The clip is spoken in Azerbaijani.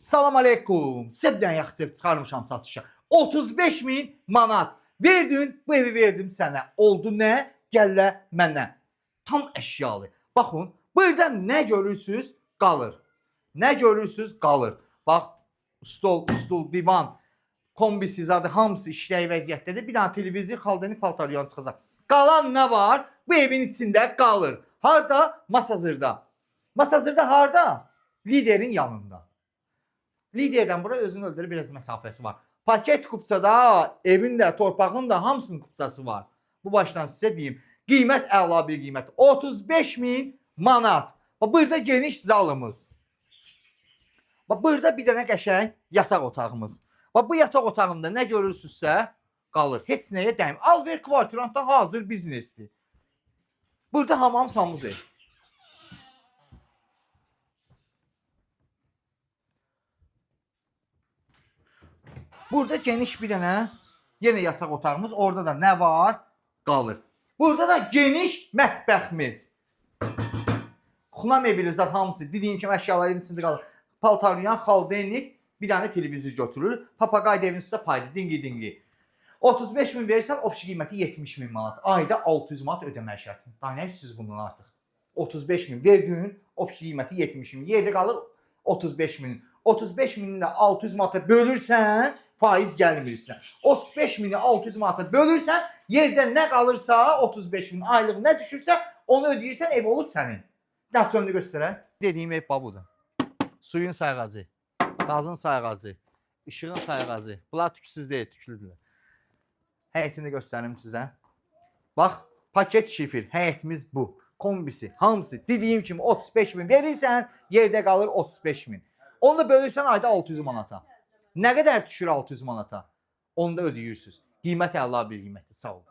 Salam aleykum. Sizdən yaxşı çıxarmışam satışa. 35.000 manat. Verdin, bu evi verdim sənə. Oldu nə? Gəllə məndən. Tam əşyalı. Baxın, burada nə görürsünüz? Qalır. Nə görürsünüz? Qalır. Bax, stol, divan, kombisi zadı hamısı işləyi vəziyyətdədir. Bir dənə televizor, xaldəni paltaryan çıxacaq. Qalan nə var? Bu evin içində qalır. Harda? Masazırda. Masazırda harda? Liderin yanında. Liderdən bura özünü öldürür, biraz məsafəsi var. Paket kupçada, evin də, torpağın da hamısının kupçası var. Bu başdan sizə deyim. Qiymət əla bir qiymət. 35.000 manat. Burada geniş zalımız. Burada bir dənə qəşəng yataq otağımız. Bu yataq otağında nə görürsünüzsə qalır. Heç nəyə dəymir. Alver kvartirantda hazır biznesdir. Burada hamam samuzel. Burada geniş bir dənə yenə yataq otağımız. Orada da nə var? Qalır. Burada da geniş mətbəximiz. Xuna mebeli zat hamısı dediyim kimi əşyaların içində qalır. Paltaryan, xaldenlik, bir dənə televizor götürülür. Papaqay devin üstə paydı, dingi. 35.000 verirsən, opşi qiyməti 70.000 manat. Ayda 600 manat ödəmək şərti. Daha nə siz bundan artıq? 35.000 verdin, opşi qiyməti 70.000. Yerdə qalır 35.000. 35.000-i də 600 manata bölürsən, faiz gəlmirsən. 35.000-i 600 manata bölürsən, yerdə nə qalırsa 35.000 aylıq nə düşürsə, onu ödəyirsən, ev olur sənin. Nəticəni göstərək. Dediyim ev budur. Suyun sayğacı, qazın sayğacı, işığın sayğacı. Bunlar tüksüz deyil, tüklüdürlər. Həyətini göstərim sizə. Bax, paket şifir, həyətimiz bu. Kombisi, hamısı. Dediyim kimi 35.000 verirsən, yerdə qalır 35.000. Onu da bölürsən ayda 600 manata. Nə qədər düşür 600 manata? Onu da ödəyirsiniz. Qiymət əla bir qiymətdir. Sağ olun.